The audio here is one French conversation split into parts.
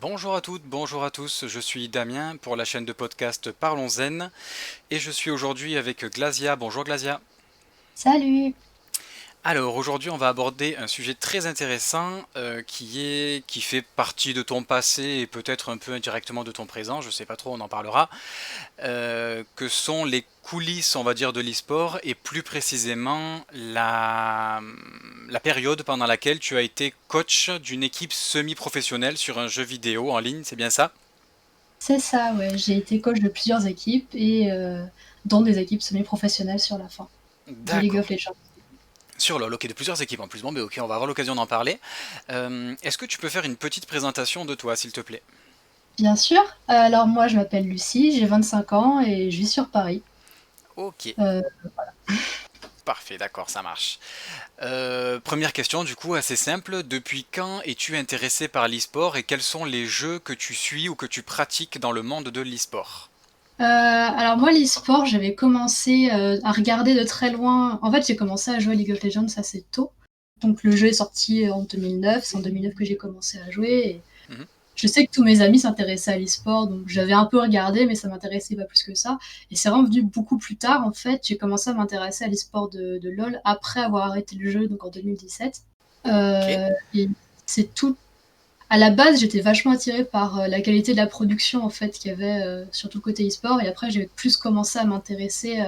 Bonjour à toutes, bonjour à tous, je suis Damien pour la chaîne de podcast Parlons Zen et je suis aujourd'hui avec Glazia. Bonjour Glazia. Salut! Alors aujourd'hui on va aborder un sujet très intéressant qui fait partie de ton passé et peut-être un peu indirectement de ton présent, je sais pas trop, on en parlera, que sont les coulisses on va dire de l'e-sport et plus précisément la période pendant laquelle tu as été coach d'une équipe semi-professionnelle sur un jeu vidéo en ligne, c'est bien ça? C'est ça, ouais, j'ai été coach de plusieurs équipes et dont des équipes semi-professionnelles sur la fin, de League of D'accord. Legends. Sur LoL, ok, de plusieurs équipes en plus. Bon, mais ok, on va avoir l'occasion d'en parler. Est-ce que tu peux faire une petite présentation de toi, s'il te plaît? Bien sûr, alors moi je m'appelle Lucie, j'ai 25 ans et je vis sur Paris. Ok, Euh, parfait, d'accord, ça marche. Première question, du coup, assez simple. Depuis quand es-tu intéressé par l'e-sport et quels sont les jeux que tu suis ou que tu pratiques dans le monde de l'e-sport? alors moi l'e-sport, j'avais commencé à regarder de très loin. En fait, j'ai commencé à jouer à League of Legends assez tôt. Donc le jeu est sorti en 2009, c'est en 2009 que j'ai commencé à jouer. Mhm. Je sais que tous mes amis s'intéressaient à l'e-sport, donc j'avais un peu regardé, mais ça m'intéressait pas plus que ça. Et c'est vraiment venu beaucoup plus tard, en fait. J'ai commencé à m'intéresser à l'e-sport de LoL après avoir arrêté le jeu, donc en 2017. Ok, Et c'est tout. À la base, j'étais vachement attirée par la qualité de la production, en fait, qu'il y avait sur tout le côté e-sport. Et après, j'ai plus commencé à m'intéresser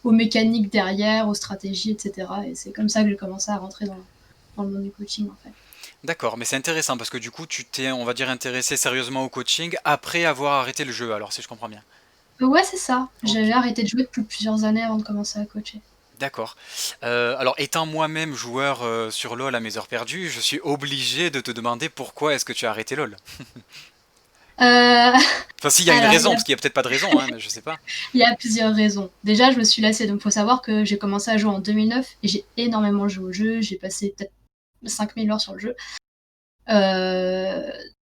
aux mécaniques derrière, aux stratégies, etc. Et c'est comme ça que j'ai commencé à rentrer dans le monde du coaching, en fait. d'accord, mais c'est intéressant parce que du coup, tu t'es, on va dire, intéressé sérieusement au coaching après avoir arrêté le jeu, alors si je comprends bien. Ouais, c'est ça. Ok. J'avais arrêté de jouer depuis plusieurs années avant de commencer à coacher. D'accord. Alors, étant moi-même joueur sur LoL à mes heures perdues, je suis obligé de te demander pourquoi est-ce que tu as arrêté LoL. Euh, Enfin, s'il y a une alors, raison, parce qu'il y a peut-être pas de raison, hein, mais je sais pas. il y a plusieurs raisons. Déjà, je me suis lassée. Donc, il faut savoir que j'ai commencé à jouer en 2009 et j'ai énormément joué au jeu. J'ai passé peut-être 5000 heures sur le jeu. Euh,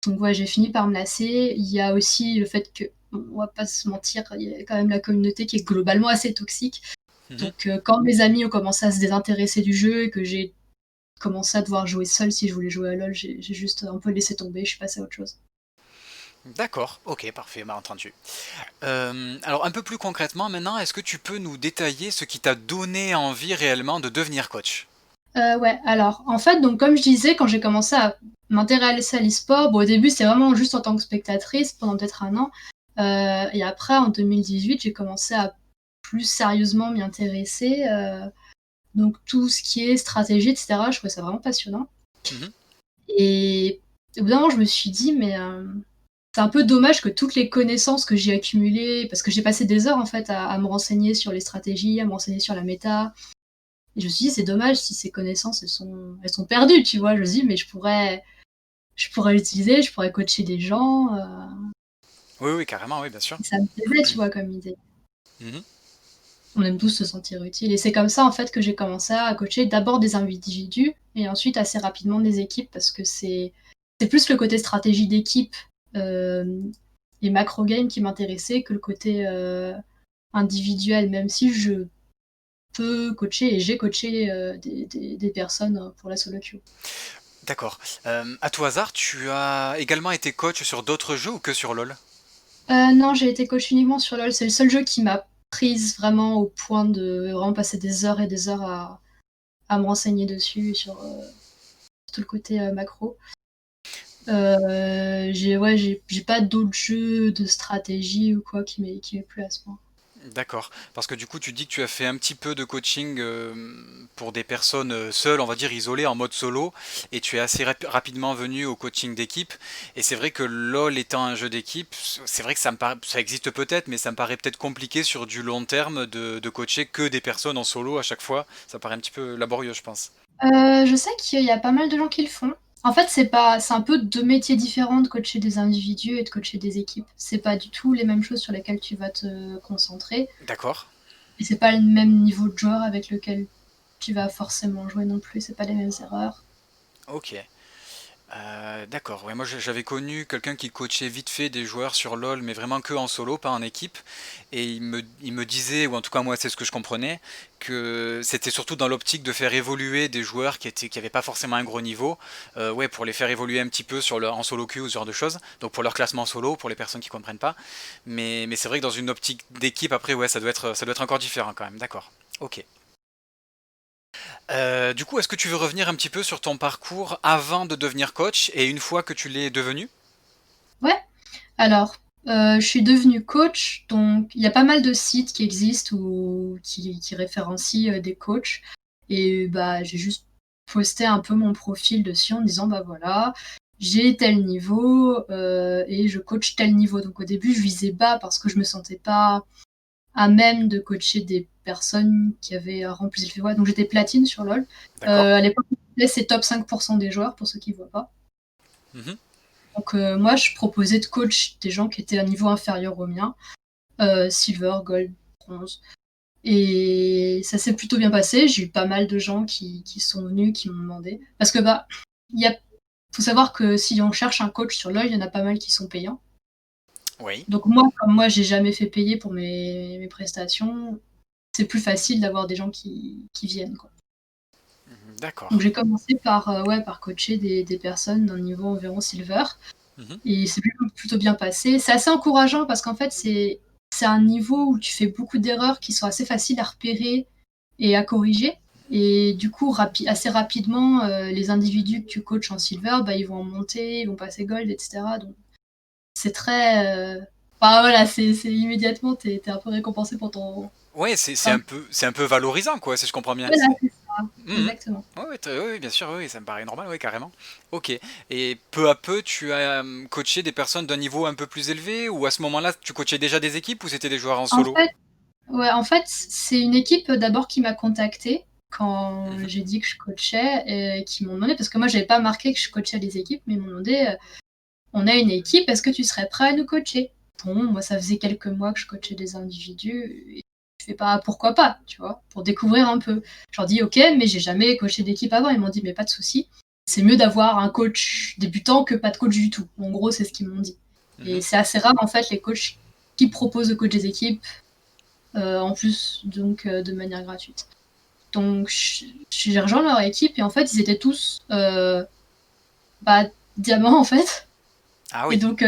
donc, ouais, j'ai fini par me lasser. Il y a aussi le fait que, bon, on va pas se mentir, il y a quand même la communauté qui est globalement assez toxique. Mhm. Donc, quand mes amis ont commencé à se désintéresser du jeu et que j'ai commencé à devoir jouer seule si je voulais jouer à LoL, j'ai juste un peu laissé tomber. Je suis passée à autre chose. D'accord, ok, parfait, m'a entendu. Alors, un peu plus concrètement maintenant, est-ce que tu peux nous détailler ce qui t'a donné envie réellement de devenir coach? Ouais, alors en fait, donc comme je disais, quand j'ai commencé à m'intéresser à l'e-sport, bon, au début c'était vraiment juste en tant que spectatrice pendant peut-être un an. Et après, en 2018, j'ai commencé à plus sérieusement m'y intéresser. Donc tout ce qui est stratégie, etc., je trouvais ça vraiment passionnant. Mhm. Et au bout d'un moment, je me suis dit, mais c'est un peu dommage que toutes les connaissances que j'ai accumulées, parce que j'ai passé des heures en fait à me renseigner sur les stratégies, à me renseigner sur la méta, et je me suis dit, c'est dommage si ces connaissances, elles sont perdues, tu vois. Je me suis dit, mais je pourrais l'utiliser, je pourrais coacher des gens. Oui, oui, carrément, oui, bien sûr. Et ça me plaisait, tu vois, comme idée. Mhm. On aime tous se sentir utile. Et c'est comme ça, en fait, que j'ai commencé à coacher d'abord des individus et ensuite assez rapidement des équipes parce que c'est plus le côté stratégie d'équipe euh, et macro game qui m'intéressait que le côté individuel, même si je peux coacher et j'ai coaché des personnes pour la solo queue. D'accord. À tout hasard, tu as également été coach sur d'autres jeux ou que sur LoL? Non, j'ai été coach uniquement sur LoL. C'est le seul jeu qui m'a prise vraiment au point de vraiment passer des heures et des heures à me renseigner dessus sur tout le côté macro. Ouais, j'ai pas d'autres jeux de stratégie ou quoi qui m'est plu à ce point. D'accord. Parce que du coup, tu dis que tu as fait un petit peu de coaching pour des personnes seules, on va dire isolées, en mode solo, et tu es assez rapidement venu au coaching d'équipe. Et c'est vrai que LoL étant un jeu d'équipe, c'est vrai que ça me paraît, ça existe peut-être, mais ça me paraît peut-être compliqué sur du long terme de coacher que des personnes en solo à chaque fois. Ça paraît un petit peu laborieux, je pense. Je sais qu'il y a pas mal de gens qui le font. En fait, c'est un peu deux métiers différents de coacher des individus et de coacher des équipes. C'est pas du tout les mêmes choses sur lesquelles tu vas te concentrer. D'accord. Et c'est pas le même niveau de joueur avec lequel tu vas forcément jouer non plus. C'est pas les mêmes erreurs. Ok. D'accord, ouais, moi j'avais connu quelqu'un qui coachait vite fait des joueurs sur LoL, mais vraiment que en solo, pas en équipe. Et il me disait, ou en tout cas moi c'est ce que je comprenais, que c'était surtout dans l'optique de faire évoluer des joueurs qui avaient pas forcément un gros niveau, ouais, pour les faire évoluer un petit peu en solo queue ou ce genre de choses. Donc pour leur classement solo, pour les personnes qui comprennent pas. Mais c'est vrai que dans une optique d'équipe, après, ouais, ça doit être encore différent quand même. D'accord. Ok. Du coup, est-ce que tu veux revenir un petit peu sur ton parcours avant de devenir coach et une fois que tu l'es devenu? Ouais, alors, je suis devenue coach, donc il y a pas mal de sites qui existent ou qui référencient, des coachs et bah, j'ai juste posté un peu mon profil dessus en disant: «Bah, voilà, j'ai tel niveau, et je coach tel niveau». Donc au début, je visais bas parce que je me sentais pas à même de coacher des personnes qui avaient rempli le donc j'étais platine sur LoL. D'accord. À l'époque, c'est top 5% des joueurs pour ceux qui voient pas. Mhm. Donc moi, je proposais de coach des gens qui étaient à un niveau inférieur au mien, silver, gold, bronze. Et ça s'est plutôt bien passé. J'ai eu pas mal de gens qui sont venus, qui m'ont demandé. Parce que bah, il faut savoir que si on cherche un coach sur LoL, il y en a pas mal qui sont payants. Oui. Donc moi, comme moi, j'ai jamais fait payer pour mes prestations, c'est plus facile d'avoir des gens qui viennent, quoi. Mhm. Donc D'accord. j'ai commencé par, ouais, par coacher des personnes d'un niveau environ silver. Mhm. Et c'est plutôt bien passé. C'est assez encourageant parce qu'en fait, c'est un niveau où tu fais beaucoup d'erreurs qui sont assez faciles à repérer et à corriger. Et du coup, assez rapidement, les individus que tu coaches en silver, bah, ils vont en monter, ils vont passer gold, etc. Donc c'est très... Enfin voilà, c'est immédiatement, t'es un peu récompensé pour ton Ouais, c'est travail. un peu valorisant, quoi, si je comprends bien. Voilà, c'est ça, Mhm. exactement. Ouais, ouais, ouais, ouais, bien sûr, oui, ça me paraît normal, oui, carrément. Ok. Et peu à peu, tu as coaché des personnes d'un niveau un peu plus élevé, ou à ce moment-là, tu coachais déjà des équipes, ou c'était des joueurs en En solo? fait, ouais, en fait, c'est une équipe d'abord qui m'a contactée quand Mhm. j'ai dit que je coachais et qui m'ont demandé, parce que moi j'avais pas marqué que je coachais les équipes, mais ils m'ont demandé on a une équipe, est-ce que tu serais prêt à nous coacher? Bon, moi ça faisait quelques mois que je coachais des individus, et je fais pas pourquoi pas, tu vois, pour découvrir un peu. Je leur dis ok, mais j'ai jamais coaché d'équipe avant. Ils m'ont dit mais pas de souci, c'est mieux d'avoir un coach débutant que pas de coach du tout. En gros, c'est ce qu'ils m'ont dit. Et Mhm. c'est assez rare en fait les coachs qui proposent de coacher des équipes en plus, donc de manière gratuite. Donc j'ai rejoint leur équipe et en fait ils étaient tous bah, diamants en fait. Ah Et oui. donc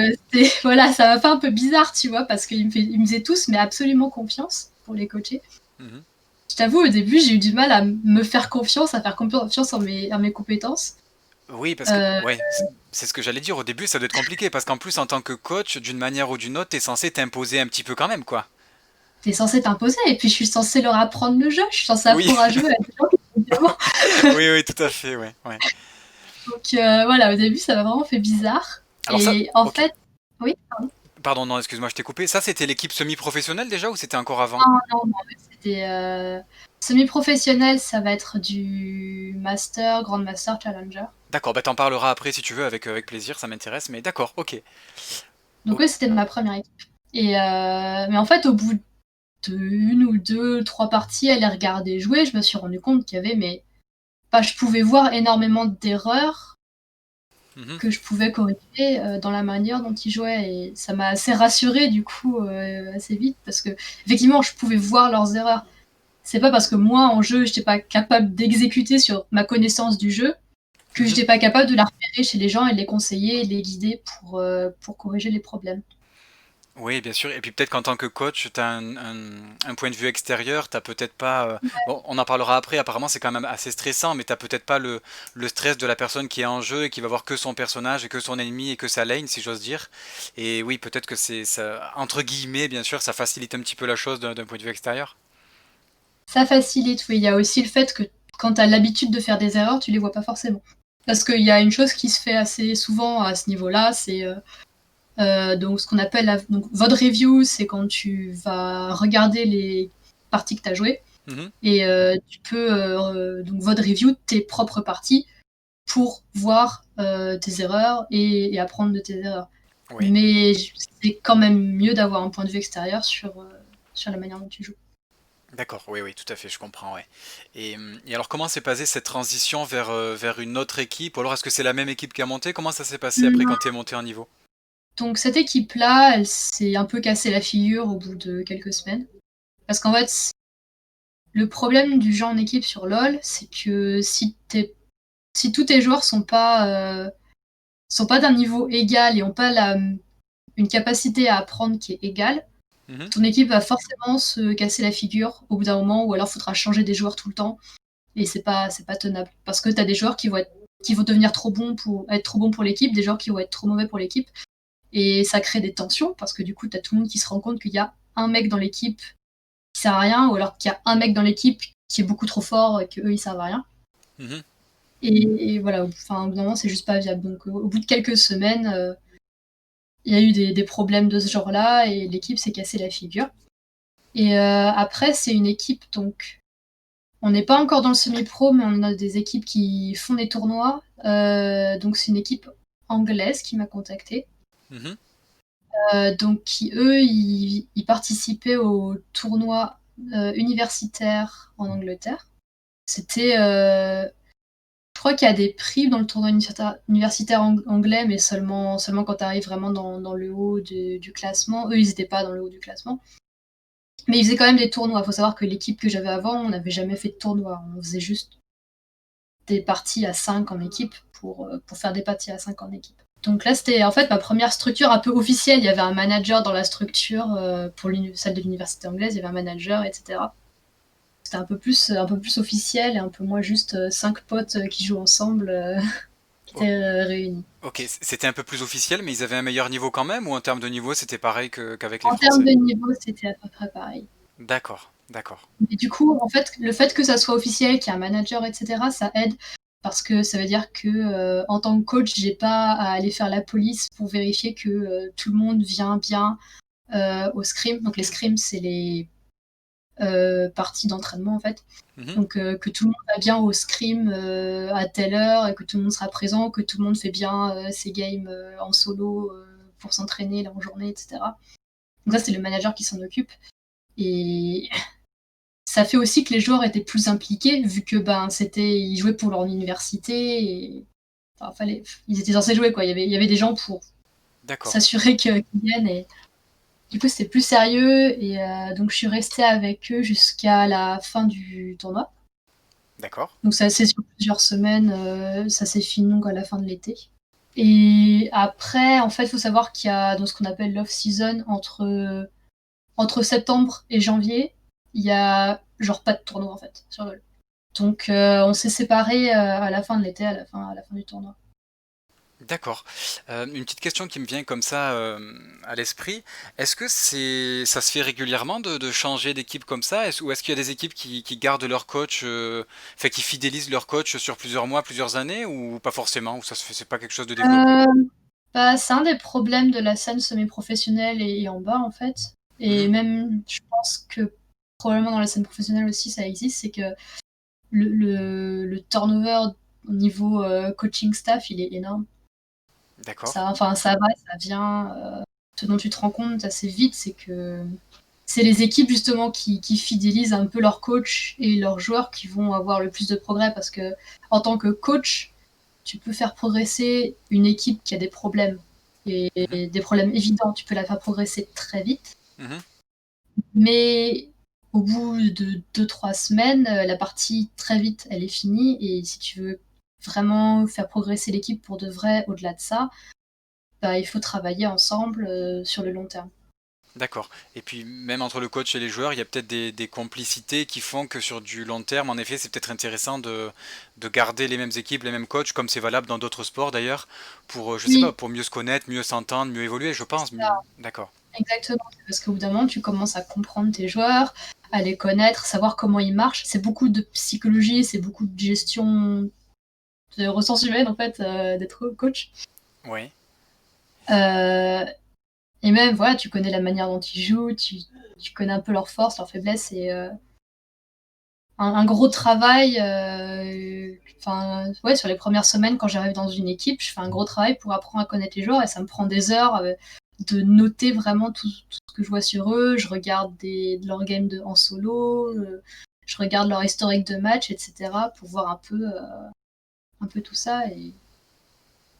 voilà, ça m'a fait un peu bizarre, tu vois, parce qu'ils me faisaient tous mais absolument confiance pour les coacher. Mhm. Je t'avoue, au début, j'ai eu du mal à me faire confiance, à faire confiance en mes compétences. Oui, parce que, Euh, ouais, c'est ce que j'allais dire. Au début, ça doit être compliqué, parce qu'en plus, en tant que coach, d'une manière ou d'une autre, t'es censé t'imposer un petit peu quand même, quoi. T'es censé t'imposer et puis je suis censée leur apprendre le jeu, je suis censée Oui, apprendre à jouer à des gens qui sont diamants. oui, oui, tout à fait, ouais, ouais. Donc voilà, au début, ça m'a vraiment fait bizarre. Alors ça, Et en ok. fait, oui, pardon. Pardon, non, excuse-moi, je t'ai coupé. Ça, c'était l'équipe semi-professionnelle déjà ou c'était encore avant? Non, non, non, c'était semi-professionnel, ça va être du master, grand master, challenger. D'accord, bah t'en parleras après si tu veux, avec plaisir, ça m'intéresse, mais d'accord, ok. Donc O- oui, c'était ma première équipe. Et mais en fait, au bout de une ou deux, trois parties à les regarder jouer, je me suis rendu compte qu'il y avait, mais enfin, je pouvais voir énormément d'erreurs Mhm, que je pouvais corriger dans la manière dont ils jouaient. Et ça m'a assez rassurée du coup assez vite parce que effectivement, je pouvais voir leurs erreurs. C'est pas parce que moi en jeu, j'étais pas capable d'exécuter sur ma connaissance du jeu que mhm. j'étais pas capable de la repérer chez les gens et de les conseiller et de les guider pour corriger les problèmes. Oui, bien sûr. Et puis peut-être qu'en tant que coach, tu as un point de vue extérieur, t'as peut-être pas... bon, on en parlera après, apparemment c'est quand même assez stressant, mais t'as peut-être pas le stress de la personne qui est en jeu et qui va voir que son personnage et que son ennemi et que sa lane, si j'ose dire. Et oui, peut-être que c'est ça, entre guillemets, bien sûr, ça facilite un petit peu la chose d'un point de vue extérieur. Ça facilite, oui. Il y a aussi le fait que quand tu as l'habitude de faire des erreurs, tu les vois pas forcément. Parce qu'il y a une chose qui se fait assez souvent à ce niveau-là, c'est donc ce qu'on appelle donc, VOD review, c'est quand tu vas regarder les parties que tu as jouées Mhm. et tu peux donc VOD review tes propres parties pour voir tes erreurs et apprendre de tes erreurs. Oui. Mais c'est quand même mieux d'avoir un point de vue extérieur sur la manière dont tu joues. D'accord, oui, oui, tout à fait, je comprends, ouais. Et alors, comment s'est passée cette transition vers une autre équipe? Ou alors, est-ce que c'est la même équipe qui a monté? Comment ça s'est passé après Non. quand tu es monté en niveau? Donc cette équipe-là, elle s'est un peu cassé la figure au bout de quelques semaines. Parce qu'en fait, le problème du jeu en équipe sur LoL, c'est que si tous tes joueurs sont pas d'un niveau égal et ont pas une capacité à apprendre qui est égale, Mhm, ton équipe va forcément se casser la figure au bout d'un moment, ou alors faudra changer des joueurs tout le temps, et c'est pas tenable. Parce que t'as des joueurs qui vont devenir trop bons pour être trop bons pour l'équipe, des joueurs qui vont être trop mauvais pour l'équipe, et ça crée des tensions, parce que du coup, t'as tout le monde qui se rend compte qu'il y a un mec dans l'équipe qui sert à rien, ou alors qu'il y a un mec dans l'équipe qui est beaucoup trop fort et qu'eux, ils servent à rien. mhm. Et voilà, enfin, au bout d'un moment, c'est juste pas viable. Donc, au bout de quelques semaines, il y a eu des problèmes de ce genre-là et l'équipe s'est cassé la figure. Et après, c'est une équipe, donc, on n'est pas encore dans le semi-pro, mais on a des équipes qui font des tournois. Donc, c'est une équipe anglaise qui m'a contactée. Mhm. Donc, qui, eux, ils participaient au tournoi universitaire en Angleterre. C'était Je crois qu'il y a des prix dans le tournoi universitaire anglais, mais seulement quand tu arrives vraiment dans le haut du classement. Eux, ils n'étaient pas dans le haut du classement. Mais ils faisaient quand même des tournois. Il faut savoir que l'équipe que j'avais avant, on n'avait jamais fait de tournoi. On faisait juste des parties à 5 en équipe pour faire des parties à 5 en équipe. Donc là, c'était en fait ma première structure un peu officielle. Il y avait un manager dans la structure pour celle de l'université anglaise. Il y avait un manager, etc. C'était un peu plus officiel et un peu moins juste 5 potes qui jouent ensemble. Qui O- étaient réunis. ok, c'était un peu plus officiel, mais ils avaient un meilleur niveau quand même, ou en termes de niveau, c'était pareil qu'avec les En termes Français? de niveau, c'était à peu près pareil. D'accord, d'accord. Et du coup, en fait, le fait que ça soit officiel, qu'il y a un manager, etc., ça aide parce que ça veut dire que en tant que coach, j'ai pas à aller faire la police pour vérifier que tout le monde vient bien au scrim. Donc les scrims, c'est les parties d'entraînement en fait. Mhm. Donc que tout le monde va bien au scrim à telle heure et que tout le monde sera présent, que tout le monde fait bien ses games en solo pour s'entraîner là en journée, etc. Donc ça, c'est le manager qui s'en occupe. Et ça fait aussi que les joueurs étaient plus impliqués, vu que ils jouaient pour leur université. Et, enfin, ils étaient censés jouer, quoi. Il y avait des gens pour D'accord, s'assurer qu'ils viennent. Et du coup, c'était plus sérieux. Et donc, je suis restée avec eux jusqu'à la fin du tournoi. d'accord. Donc, c'est sur plusieurs semaines. Ça s'est fini donc à la fin de l'été. Et après, en fait, il faut savoir qu'il y a dans ce qu'on appelle l'off-season entre septembre et janvier, il y a genre pas de tournoi en fait sur LoL. Donc on s'est séparés à la fin de l'été, à la fin du tournoi. D'accord. Une petite question qui me vient comme ça à l'esprit. Est-ce que ça se fait régulièrement de changer d'équipe comme ça? Ou est-ce qu'il y a des équipes qui gardent leur coach, enfin qui fidélisent leur coach sur plusieurs mois, plusieurs années, ou pas forcément, ou ça se fait, c'est pas quelque chose de développé? Euh, c'est un des problèmes de la scène semi-professionnelle et en bas en fait. Et Mhm. même, je pense que probablement dans la scène professionnelle aussi ça existe, c'est que le turnover au niveau coaching staff, il est énorme. D'accord. Ça va, ça vient. Ce dont tu te rends compte assez vite, c'est que c'est les équipes justement qui fidélisent un peu leurs coachs et leurs joueurs qui vont avoir le plus de progrès parce que en tant que coach, tu peux faire progresser une équipe qui a des problèmes Mhm. et des problèmes évidents, tu peux la faire progresser très vite. Mhm. Mais au bout de 2 3 semaines, la partie très vite, elle est finie et si tu veux vraiment faire progresser l'équipe pour de vrai au-delà de ça, il faut travailler ensemble sur le long terme. D'accord. Et puis même entre le coach et les joueurs, il y a peut-être des complicités qui font que sur du long terme, en effet, c'est peut-être intéressant de garder les mêmes équipes, les mêmes coachs, comme c'est valable dans d'autres sports d'ailleurs, pour, je sais pas, Oui, pour mieux se connaître, mieux s'entendre, mieux évoluer, je c'est pense. ça, D'accord. exactement. C'est parce qu'au bout d'un moment, tu commences à comprendre tes joueurs, à les connaître, savoir comment ils marchent. C'est beaucoup de psychologie, c'est beaucoup de gestion de ressources humaines, en fait, d'être coach. Oui. Euh, et même, voilà, tu connais la manière dont ils jouent, tu connais un peu leurs forces, leurs faiblesses. Et un gros travail, sur les premières semaines, quand j'arrive dans une équipe, je fais un gros travail pour apprendre à connaître les joueurs et ça me prend des heures. de noter vraiment tout ce que je vois sur eux. Je regarde de leurs games en solo, je regarde leur historique de match, etc. pour voir un peu tout ça. Et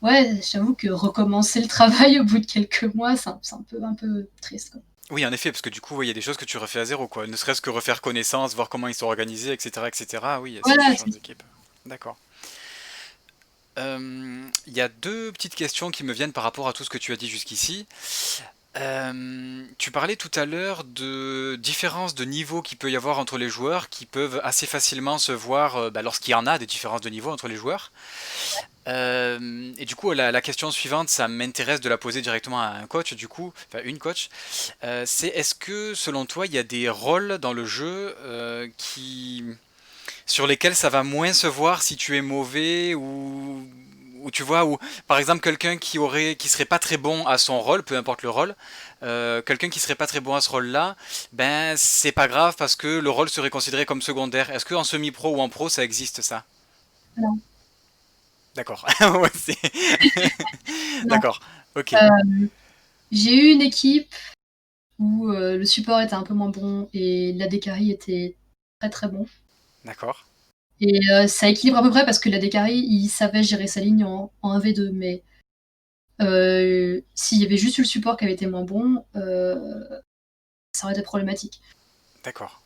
ouais, j'avoue que recommencer le travail au bout de quelques mois, c'est un peu triste, quoi. Oui, en effet, parce que du coup, il y a des choses que tu refais à zéro, quoi. Ne serait-ce que refaire connaissance, voir comment ils sont organisés, etc., etc. Oui, si tu Voilà, changes d'équipe. D'accord. Il y a deux petites questions qui me viennent par rapport à tout ce que tu as dit jusqu'ici. Tu parlais tout à l'heure de différences de niveau qu'il peut y avoir entre les joueurs qui peuvent assez facilement se voir lorsqu'il y en a des différences de niveau entre les joueurs. Et du coup, la question suivante, ça m'intéresse de la poser directement à un coach, du coup, enfin une coach. C'est est-ce que selon toi, il y a des rôles dans le jeu sur lesquels ça va moins se voir si tu es mauvais ou tu vois, ou par exemple quelqu'un qui serait pas très bon à son rôle, peu importe le rôle, quelqu'un qui serait pas très bon à ce rôle-là, ben c'est pas grave parce que le rôle serait considéré comme secondaire. Est-ce que en semi-pro ou en pro ça existe ça? non, D'accord. Ouais, non. d'accord. Ok. J'ai eu une équipe où le support était un peu moins bon et l'AD carry était très très bon. D'accord. Et ça équilibre à peu près parce que l'AD carry, il savait gérer sa ligne en 1v2, mais s'il y avait juste eu le support qui avait été moins bon, ça aurait été problématique. D'accord.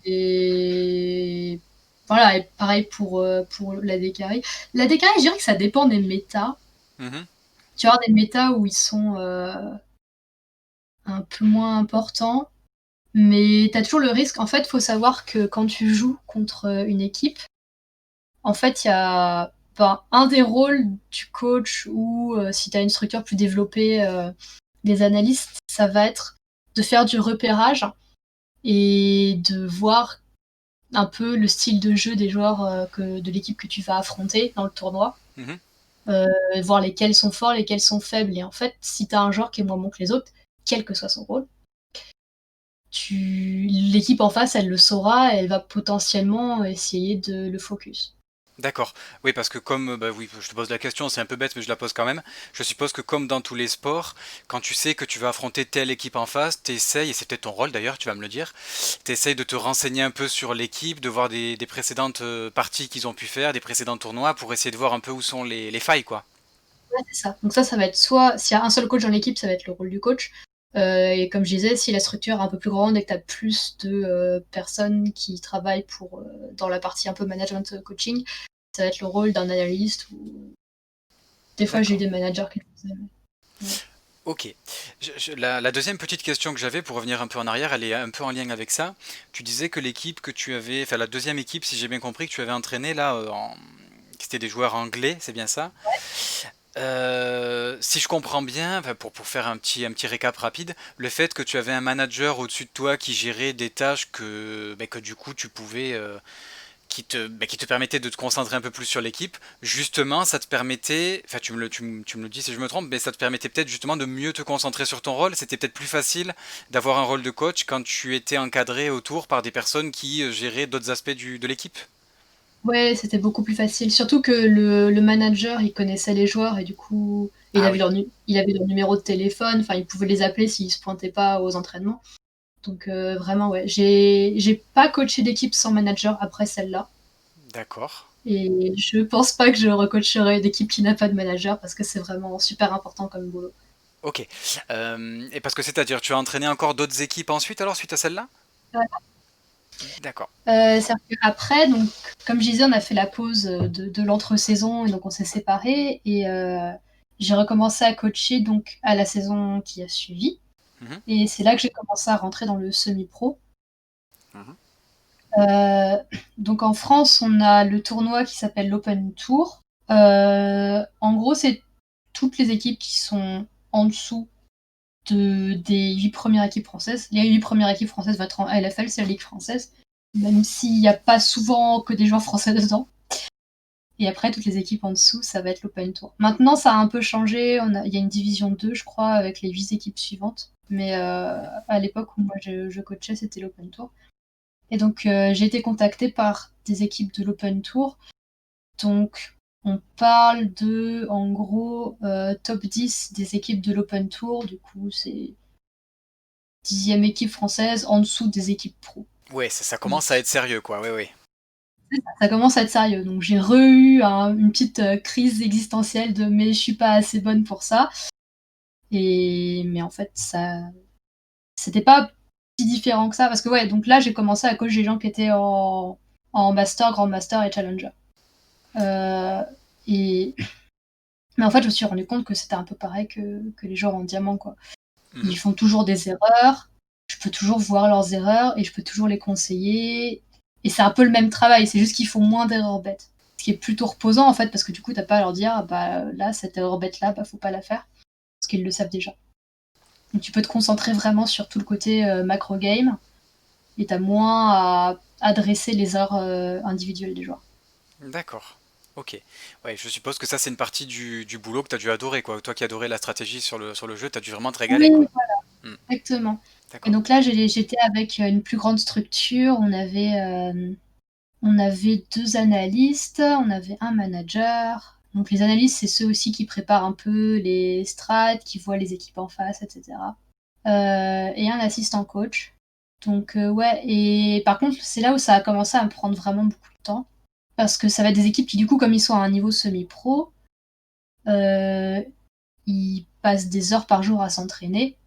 Et voilà, et pareil pour l'AD carry. L'AD carry, je dirais que ça dépend des méta. Mhm. Tu vas avoir des méta où ils sont un peu moins importants, mais tu as toujours le risque. En fait, il faut savoir que quand tu joues contre une équipe, en fait, il y a un des rôles du coach ou si tu as une structure plus développée des analystes, ça va être de faire du repérage et de voir un peu le style de jeu des joueurs de l'équipe que tu vas affronter dans le tournoi. Mhm. Euh, Voir lesquels sont forts, lesquels sont faibles. Et en fait, si tu as un joueur qui est moins bon que les autres, quel que soit son rôle, l'équipe en face, elle le saura, elle va potentiellement essayer de le focus. D'accord. Oui, parce que comme, bah oui, je te pose la question, c'est un peu bête, mais je la pose quand même. Je suppose que comme dans tous les sports, quand tu sais que tu vas affronter telle équipe en face, t'essayes, et c'est peut-être ton rôle d'ailleurs, tu vas me le dire, t'essayes de te renseigner un peu sur l'équipe, de voir des précédentes parties qu'ils ont pu faire, des précédents tournois, pour essayer de voir un peu où sont les failles, quoi. Ouais, c'est ça. Donc ça va être soit, s'il y a un seul coach dans l'équipe, ça va être le rôle du coach. Et comme je disais, si la structure est un peu plus grande et que tu as plus de personnes qui travaillent dans la partie un peu management coaching, ça va être le rôle d'un analyste. Ou des fois, j'ai eu D'accord. des managers qui le faisaient. Ouais. Ok. La deuxième petite question que j'avais pour revenir un peu en arrière, elle est un peu en lien avec ça. Tu disais que l'équipe que tu avais, enfin la deuxième équipe, si j'ai bien compris, que tu avais entraîné là, c'était des joueurs anglais, c'est bien ça? Si je comprends bien, enfin, pour faire un petit récap rapide, le fait que tu avais un manager au-dessus de toi qui gérait des tâches que du coup tu pouvais, qui te permettait de te concentrer un peu plus sur l'équipe, justement ça te permettait, enfin tu me le dis si je me trompe, mais ça te permettait peut-être justement de mieux te concentrer sur ton rôle, c'était peut-être plus facile d'avoir un rôle de coach quand tu étais encadré autour par des personnes qui géraient d'autres aspects de l'équipe. Ouais, c'était beaucoup plus facile. Surtout que le manager, il connaissait les joueurs et du coup, Ah oui, il avait leur numéro de téléphone. Enfin, il pouvait les appeler s'ils se pointaient pas aux entraînements. Donc vraiment, ouais. J'ai pas coaché d'équipe sans manager après celle-là. d'accord. Et je pense pas que je recoacherai d'équipe qui n'a pas de manager parce que c'est vraiment super important comme boulot. Ok. Et parce que c'est-à-dire, tu as entraîné encore d'autres équipes ensuite alors suite à celle-là? Ouais. D'accord. C'est-à-dire qu'après, donc, comme je disais, on a fait la pause de l'entre-saison et donc on s'est séparés. Et j'ai recommencé à coacher donc à la saison qui a suivi. Mhm, Et c'est là que j'ai commencé à rentrer dans le semi-pro. mhm. Euh, donc en France, on a le tournoi qui s'appelle l'Open Tour. En gros, c'est toutes les équipes qui sont en dessous des 8 premières équipes françaises. Les 8 premières équipes françaises vont être en LFL, c'est la Ligue française, même s'il n'y a pas souvent que des joueurs français dedans. Et après, toutes les équipes en dessous, ça va être l'Open Tour. Maintenant, ça a un peu changé. Il y a une division 2, je crois, avec les 8 équipes suivantes. Mais à l'époque où moi je coachais, c'était l'Open Tour. Et donc, j'ai été contactée par des équipes de l'Open Tour. Donc, On parle de, en gros, top 10 des équipes de l'Open Tour. Du coup, c'est 10e équipe française en dessous des équipes pro. Ouais, ça commence à être sérieux, quoi. Ouais, ouais. Ça commence à être sérieux. Donc j'ai re-eu une petite crise existentielle de mais je suis pas assez bonne pour ça. Mais en fait, c'était pas si différent que ça. Parce que ouais, donc là j'ai commencé à coacher des gens qui étaient en master, grand master et challenger. Euh, et... Mais en fait, je me suis rendu compte que c'était un peu pareil que les joueurs en diamant, quoi. Ils font toujours des erreurs, je peux toujours voir leurs erreurs et je peux toujours les conseiller. Et c'est un peu le même travail, c'est juste qu'ils font moins d'erreurs bêtes. Ce qui est plutôt reposant en fait, parce que du coup, t'as pas à leur dire, bah là, cette erreur bête là, bah faut pas la faire. Parce qu'ils le savent déjà. Donc tu peux te concentrer vraiment sur tout le côté macro game et t'as moins à adresser les erreurs individuelles des joueurs. D'accord. Ok. Ouais, je suppose que ça, c'est une partie du boulot que tu as dû adorer, quoi. Toi qui adorais la stratégie sur le jeu, tu as dû vraiment te régaler, Oui, quoi. Hmm, exactement. Et d'accord. donc là, j'étais avec une plus grande structure. On avait 2 analystes, on avait un manager. Donc les analystes, c'est ceux aussi qui préparent un peu les strats, qui voient les équipes en face, etc. Et un assistant coach. Donc ouais, et par contre, c'est là où ça a commencé à me prendre vraiment beaucoup de temps. Parce que ça va être des équipes qui, du coup, comme ils sont à un niveau semi-pro, euh, ils passent des heures par jour à s'entraîner.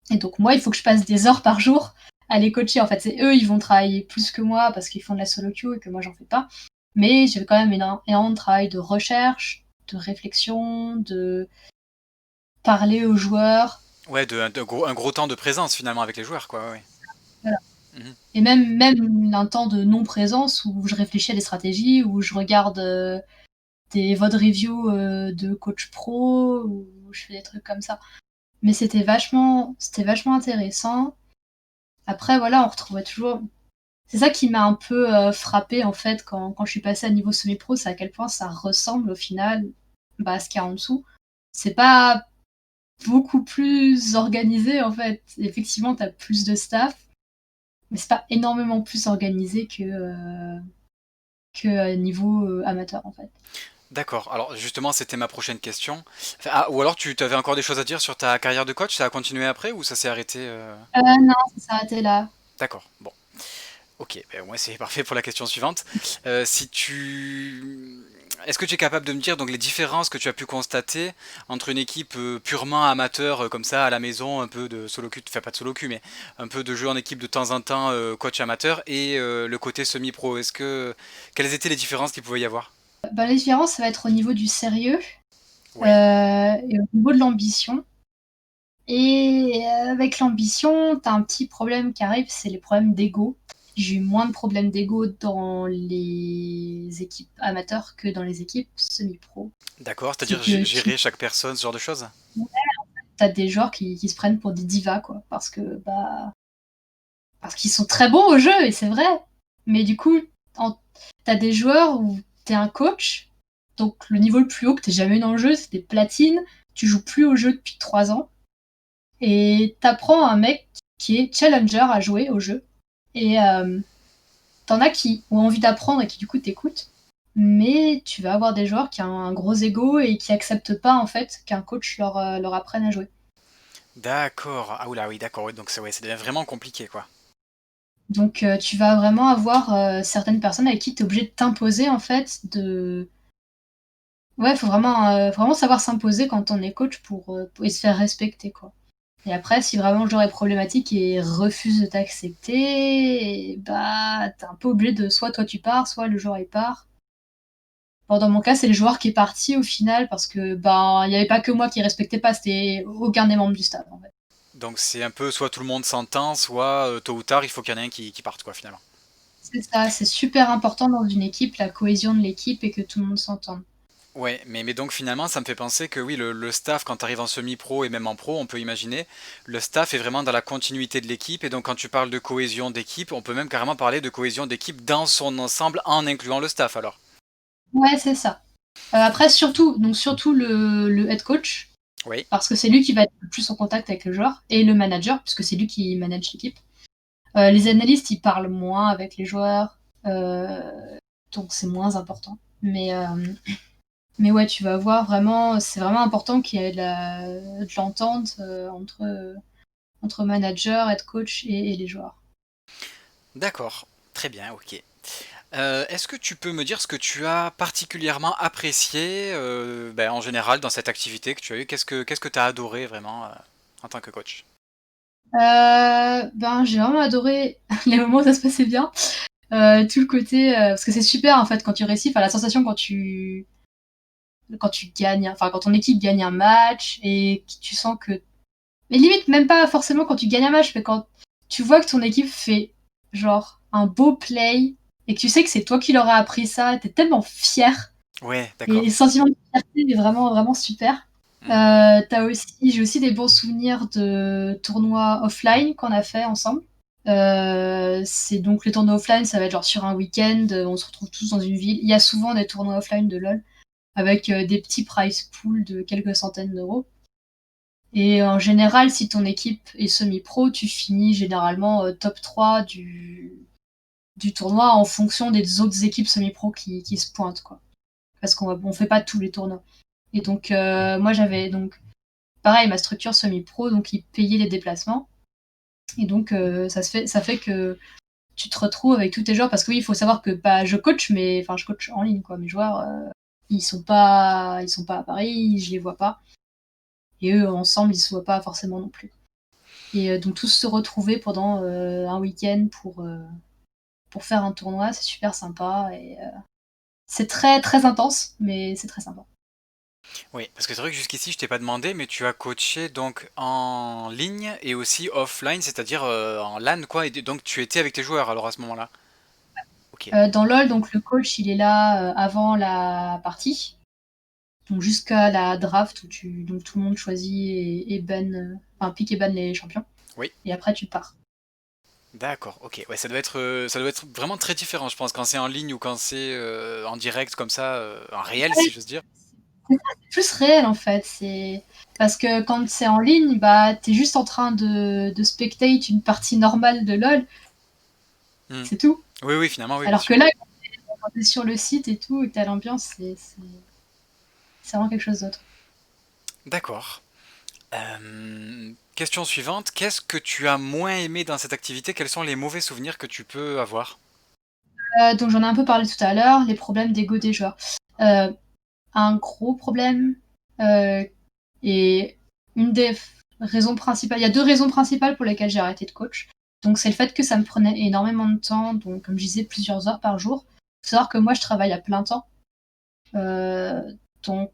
Et donc moi, il faut que je passe des heures par jour à les coacher. En fait, c'est eux, ils vont travailler plus que moi parce qu'ils font de la solo queue et que moi, j'en fais pas. Mais j'ai quand même énormément de travail de recherche, de réflexion, de parler aux joueurs. Ouais, un gros temps de présence finalement avec les joueurs, quoi. Ouais. Voilà. Mhm. Et même un temps de non-présence où je réfléchis à des stratégies, où je regarde des VOD reviews de coach pro, où je fais des trucs comme ça. Mais c'était vachement intéressant. Après, voilà, on retrouvait toujours. C'est ça qui m'a un peu frappé en fait quand je suis passée à niveau semi-pro, c'est à quel point ça ressemble au final bah, à ce qu'il y a en dessous. C'est pas beaucoup plus organisé en fait. Effectivement, t'as plus de staff, mais c'est pas énormément plus organisé que niveau amateur en fait. D'accord. Alors justement, c'était ma prochaine question. Enfin, ah, ou alors tu avais encore des choses à dire sur ta carrière de coach? Ça a continué après ou ça s'est arrêté Non, ça s'est arrêté là. D'accord. Bon. Ok. Ben, moi, c'est parfait pour la question suivante. Si tu... Est-ce que tu es capable de me dire donc les différences que tu as pu constater entre une équipe purement amateur comme ça à la maison, un peu de solo queue, enfin pas de solo queue, mais un peu de jeu en équipe de temps en temps, coach amateur, et le côté semi-pro. Quelles étaient les différences qu'il pouvait y avoir? Bah, la différence, ça va être au niveau du sérieux Oui. et au niveau de l'ambition. Et avec l'ambition, t'as un petit problème qui arrive, c'est les problèmes d'ego. J'ai eu moins de problèmes d'ego dans les équipes amateurs que dans les équipes semi-pro. D'accord, C'est c'est-à-dire que gérer chaque personne, ce genre de choses? t'as des joueurs qui se prennent pour des divas, quoi, parce qu'ils sont très bons au jeu, et c'est vrai. Mais du coup, t'as des joueurs où t'es un coach, donc le niveau le plus haut que t'aies jamais eu dans le jeu, c'est des platines, tu joues plus au jeu depuis 3 ans, et t'apprends à un mec qui est challenger à jouer au jeu. Et t'en as qui ont envie d'apprendre et qui du coup t'écoutent. Mais tu vas avoir des joueurs qui ont un gros ego et qui acceptent pas en fait qu'un coach leur apprenne à jouer. D'accord. Ah oula, oui, d'accord. Ouais, donc ouais, ça devient vraiment compliqué, quoi. Donc tu vas vraiment avoir certaines personnes avec qui tu es obligé de t'imposer en fait de. Ouais, faut vraiment savoir s'imposer quand on est coach et se faire respecter quoi. Et après, si vraiment le joueur est problématique et refuse de t'accepter, bah t'es un peu obligé de soit toi tu pars, soit le joueur il part. Bon, dans mon cas, c'est le joueur qui est parti au final parce que ben il n'y avait pas que moi qui respectais pas, c'était aucun des membres du staff en fait. Donc c'est un peu soit tout le monde s'entend, soit tôt ou tard il faut qu'il y en ait un qui parte, quoi, finalement. C'est ça, c'est super important dans une équipe, la cohésion de l'équipe et que tout le monde s'entende. Ouais, mais donc finalement ça me fait penser que oui, le staff quand tu arrives en semi-pro et même en pro, on peut imaginer, le staff est vraiment dans la continuité de l'équipe et donc quand tu parles de cohésion d'équipe, on peut même carrément parler de cohésion d'équipe dans son ensemble en incluant le staff alors. Ouais, c'est ça. Après, surtout le head coach, Oui, parce que c'est lui qui va être le plus en contact avec le joueur, et le manager, puisque c'est lui qui manage l'équipe. Les analystes, ils parlent moins avec les joueurs, donc c'est moins important. Mais, mais ouais, tu vas voir vraiment, c'est vraiment important qu'il y ait de l'entente entre manager, head coach et les joueurs. D'accord, très bien, ok. Est-ce que tu peux me dire ce que tu as particulièrement apprécié ben, en général dans cette activité que tu as eue? Qu'est-ce que tu as adoré vraiment en tant que coach? Ben, j'ai vraiment adoré les moments où ça se passait bien. Tout le côté, parce que c'est super en fait quand tu réussis, enfin la sensation quand tu gagnes, enfin quand ton équipe gagne un match et que tu sens que, mais limite même pas forcément quand tu gagnes un match, mais quand tu vois que ton équipe fait genre un beau play et que tu sais que c'est toi qui leur as appris ça, t'es tellement fier Ouais, et le d'accord. sentiment de fierté est vraiment vraiment super. Hmm. J'ai aussi des bons souvenirs de tournois offline qu'on a fait ensemble. C'est donc les tournois offline, ça va être genre sur un week-end, on se retrouve tous dans une ville. Il y a souvent des tournois offline de LoL avec des petits prize pools de quelques centaines d'euros. Et en général, si ton équipe est semi-pro, tu finis généralement top 3 du tournoi en fonction des autres équipes semi-pro qui se pointent, quoi. Parce on fait pas tous les tournois. Et donc, moi, j'avais donc, pareil, ma structure semi-pro, donc ils payaient les déplacements. Et donc, ça fait que tu te retrouves avec tous tes joueurs, parce que oui, il faut savoir que bah, je coach, mais enfin, je coach en ligne, quoi. Mes joueurs, ils sont pas à Paris, je les vois pas. Et eux, ensemble, ils se voient pas forcément non plus. Et donc, tous se retrouver pendant un week-end pour faire un tournoi, c'est super sympa. Et c'est très, très intense, mais c'est très sympa. Oui, parce que c'est vrai que jusqu'ici je t'ai pas demandé, mais tu as coaché donc en ligne et aussi offline, c'est-à-dire en LAN quoi, et donc tu étais avec tes joueurs alors à ce moment-là. Ok. Dans LoL, donc le coach, il est là avant la partie, donc jusqu'à la draft où donc tout le monde choisit et ban, enfin pick et ban les champions. Oui. Et après, tu pars. D'accord, ok. Ouais, ça doit être vraiment très différent, je pense, quand c'est en ligne ou quand c'est en direct comme ça, en réel, si j'ose dire. C'est plus réel en fait. C'est parce que quand c'est en ligne, bah t'es juste en train de spectate une partie normale de LoL, Hmm. c'est tout. Oui, oui, finalement, oui, bien Alors que sûr. là, quand t'es sur le site et tout, et que t'as l'ambiance, c'est vraiment quelque chose d'autre. D'accord. Question suivante, qu'est-ce que tu as moins aimé dans cette activité? Quels sont les mauvais souvenirs que tu peux avoir? Donc j'en ai un peu parlé tout à l'heure, les problèmes d'ego des joueurs. Euh, un gros problème euh, et une des raisons principales. Il y a deux raisons principales pour lesquelles j'ai arrêté de coach. Donc c'est le fait que ça me prenait énormément de temps, donc comme je disais plusieurs heures par jour. Il faut savoir que moi je travaille à plein temps, euh, donc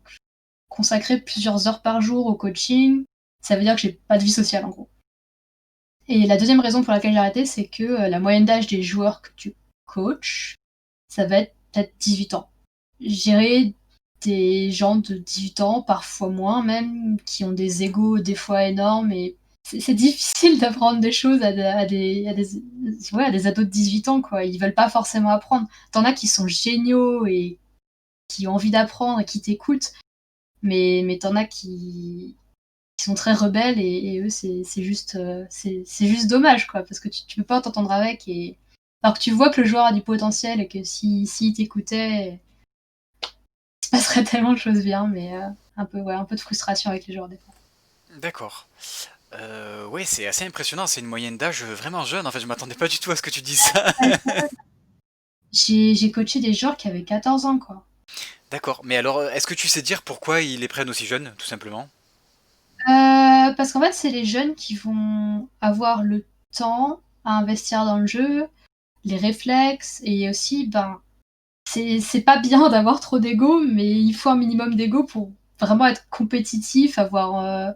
consacrer plusieurs heures par jour au coaching, ça veut dire que j'ai pas de vie sociale en gros. Et la deuxième raison pour laquelle j'ai arrêté, c'est que la moyenne d'âge des joueurs que tu coaches, ça va être peut-être 18 ans. Gérer des gens de 18 ans, parfois moins même, qui ont des égos des fois énormes et c'est difficile d'apprendre des choses ouais, à des ados de 18 ans, quoi. Ils veulent pas forcément apprendre. T'en as qui sont géniaux et qui ont envie d'apprendre et qui t'écoutent, mais t'en as qui sont très rebelles et eux, c'est juste dommage, quoi, parce que tu peux pas t'entendre avec et alors que tu vois que le joueur a du potentiel et que s'il t'écoutait, il se passerait tellement de choses bien, mais un peu, ouais, un peu de frustration avec les joueurs des fois. D'accord. Ouais, c'est assez impressionnant, c'est une moyenne d'âge vraiment jeune, en fait, je m'attendais pas du tout à ce que tu dises ça. J'ai coaché des joueurs qui avaient 14 ans, quoi. D'accord, mais alors, est-ce que tu sais dire pourquoi ils les prennent aussi jeunes, tout simplement? Parce qu'en fait, c'est les jeunes qui vont avoir le temps à investir dans le jeu, les réflexes, et aussi, ben, c'est pas bien d'avoir trop d'ego, mais il faut un minimum d'ego pour vraiment être compétitif, avoir,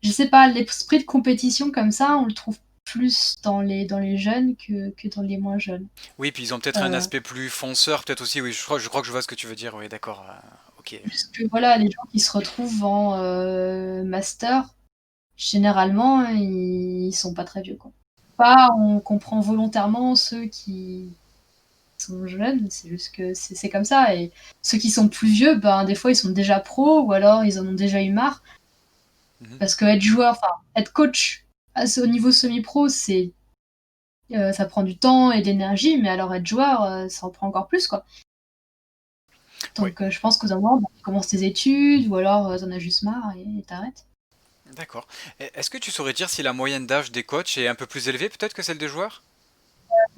je sais pas, l'esprit de compétition comme ça, on le trouve plus dans les jeunes que dans les moins jeunes. Oui, puis ils ont peut-être un Euh, aspect plus fonceur, peut-être aussi, oui, je crois que je vois ce que tu veux dire, oui, d'accord, ok. Puisque voilà, les gens qui se retrouvent en master, généralement, ils sont pas très vieux, quoi. Pas, on comprend volontairement ceux qui sont jeunes, c'est juste que c'est comme ça. Et ceux qui sont plus vieux, ben, des fois, ils sont déjà pros ou alors ils en ont déjà eu marre. Mhm. Parce que être joueur, enfin, être coach au niveau semi-pro, ça prend du temps et d'énergie, mais alors être joueur, ça en prend encore plus, quoi. Oui, Donc je pense qu'aux un moment, bah, tu commences tes études ou alors, tu as juste marre et tu arrêtes. d'accord. Est-ce que tu saurais dire si la moyenne d'âge des coachs est un peu plus élevée peut-être que celle des joueurs?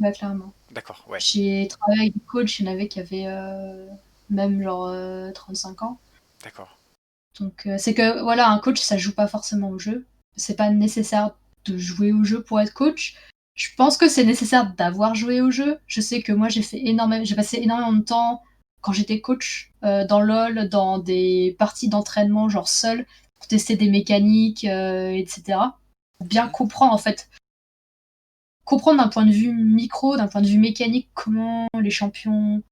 Ouais, clairement. D'accord, ouais, J'ai travaillé avec des coachs, il y en avait qui avaient, même genre, 35 ans. d'accord. Donc c'est que voilà, un coach, ça joue pas forcément au jeu. C'est pas nécessaire de jouer au jeu pour être coach. Je pense que c'est nécessaire d'avoir joué au jeu. Je sais que moi, j'ai passé énormément de temps quand j'étais coach, dans LOL, dans des parties d'entraînement, genre seule, pour tester des mécaniques, et cetera. Pour bien Mhm. comprendre, en fait, comprendre d'un point de vue micro, d'un point de vue mécanique, comment les champions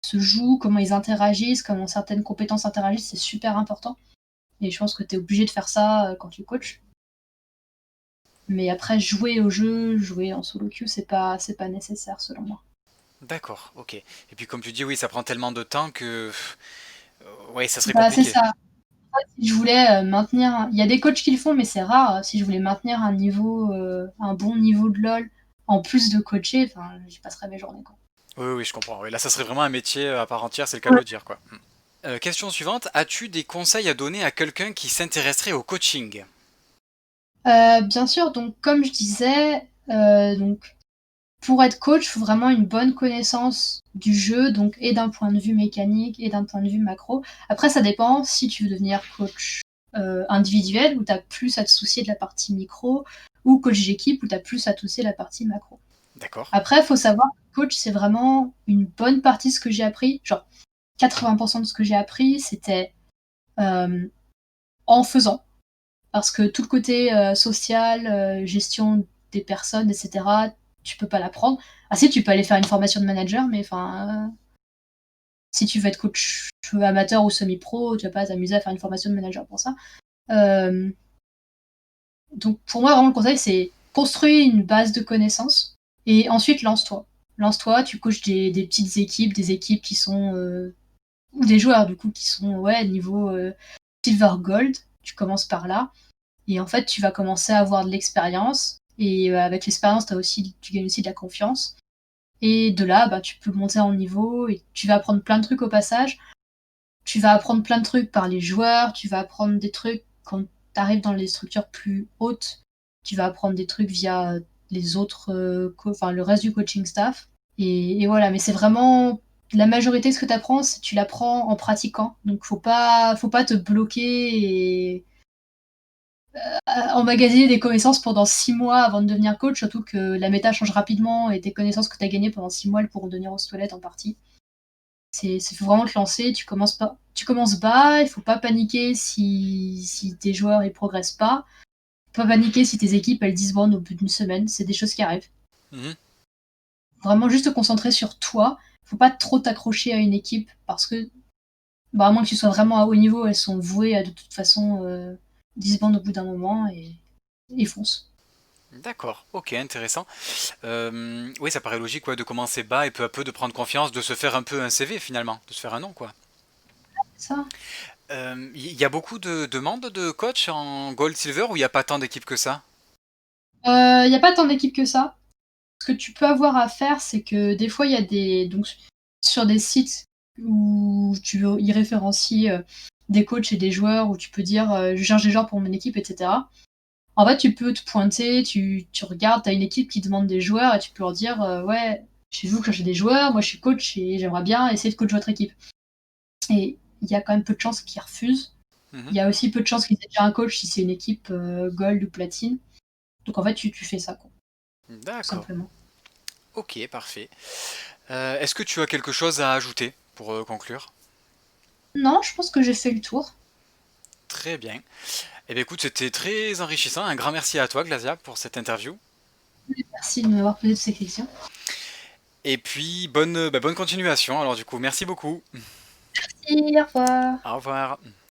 se jouent, comment ils interagissent, comment certaines compétences interagissent, c'est super important. Et je pense que tu es obligé de faire ça quand tu coaches. Mais après, jouer au jeu, jouer en solo queue, c'est pas nécessaire selon moi. D'accord, ok. Et puis comme tu dis, oui, ça prend tellement de temps que, ouais, ça serait Bah, c'est compliqué. ça. Si je voulais maintenir. Il y a des coachs qui le font, mais c'est rare. Si je voulais maintenir un niveau, un bon niveau de LoL, en plus de coacher, enfin, j'y passerais mes journées, quoi. Oui, oui, je comprends. Oui, là, ça serait vraiment un métier à part entière, c'est le cas de Ouais. le dire, quoi. Question suivante, as-tu des conseils à donner à quelqu'un qui s'intéresserait au coaching? Bien sûr, donc comme je disais, donc pour être coach, il faut vraiment une bonne connaissance du jeu, donc et d'un point de vue mécanique et d'un point de vue macro. Après, ça dépend si tu veux devenir coach individuel, où tu as plus à te soucier de la partie micro, ou coach d'équipe, où tu as plus à te soucier de la partie macro. D'accord. Après, il faut savoir que coach, c'est vraiment une bonne partie de ce que j'ai appris. Genre, 80% de ce que j'ai appris, c'était euh, en faisant. Parce que tout le côté social, gestion des personnes, etc., tu peux pas l'apprendre. Ah si, tu peux aller faire une formation de manager, mais enfin, si tu veux être coach amateur ou semi-pro, tu vas pas t'amuser à faire une formation de manager pour ça. Euh, donc pour moi, vraiment, le conseil, c'est construire une base de connaissances et ensuite lance-toi. Lance-toi, tu coaches des petites équipes, des équipes qui sont... ou des joueurs, du coup, qui sont ouais, niveau silver gold. Tu commences par là. Et en fait, tu vas commencer à avoir de l'expérience. Et avec l'expérience, tu gagnes aussi de la confiance. Et de là, bah, tu peux monter en niveau et tu vas apprendre plein de trucs au passage. Tu vas apprendre plein de trucs par les joueurs. Tu vas apprendre des trucs quand tu arrives dans les structures plus hautes. Tu vas apprendre des trucs via les autres, enfin le reste du coaching staff. Et voilà, mais c'est vraiment la majorité de ce que tu apprends, tu l'apprends en pratiquant. Donc faut pas te bloquer et emmagasiner des connaissances pendant 6 mois avant de devenir coach, surtout que la méta change rapidement et tes connaissances que tu as gagnées pendant 6 mois, elles pourront devenir obsolètes en partie. Faut vraiment te lancer, tu commences bas, il faut pas paniquer si tes joueurs ils progressent pas. Faut pas paniquer si tes équipes elles disbandent au bout d'une semaine, c'est des choses qui arrivent. Mhm. Vraiment juste te concentrer sur toi, faut pas trop t'accrocher à une équipe parce que bah, à moins que tu sois vraiment à haut niveau, elles sont vouées à de toute façon disbandent au bout d'un moment et foncent. D'accord, ok, intéressant. Oui, ça paraît logique, ouais, de commencer bas et peu à peu de prendre confiance, de se faire un peu un CV finalement, de se faire un nom, quoi. Ça. Il y a beaucoup de demandes de coach en Gold Silver ou il n'y a pas tant d'équipes que ça? Il n'y a pas tant d'équipes que ça. Ce que tu peux avoir à faire, c'est que des fois, il y a donc, sur des sites où tu y référencies des coachs et des joueurs, où tu peux dire je cherche des joueurs pour mon équipe, etc. En fait, tu peux te pointer, tu regardes, tu as une équipe qui demande des joueurs et tu peux leur dire ouais, chez vous, cherchez des joueurs, moi je suis coach et j'aimerais bien essayer de coacher votre équipe. Et il y a quand même peu de chances qu'ils refusent. Mhm. Il y a aussi peu de chances qu'ils aient déjà un coach si c'est une équipe gold ou platine. Donc en fait, tu fais ça, quoi, tout D'accord, simplement. ok, parfait. Est-ce que tu as quelque chose à ajouter pour conclure? Non, je pense que j'ai fait le tour. Très bien. Eh bien écoute, c'était très enrichissant. Un grand merci à toi, Glasia, pour cette interview. Merci de m'avoir posé toutes ces questions. Et puis, bonne continuation. Alors du coup, merci beaucoup. Merci, au revoir. Au revoir.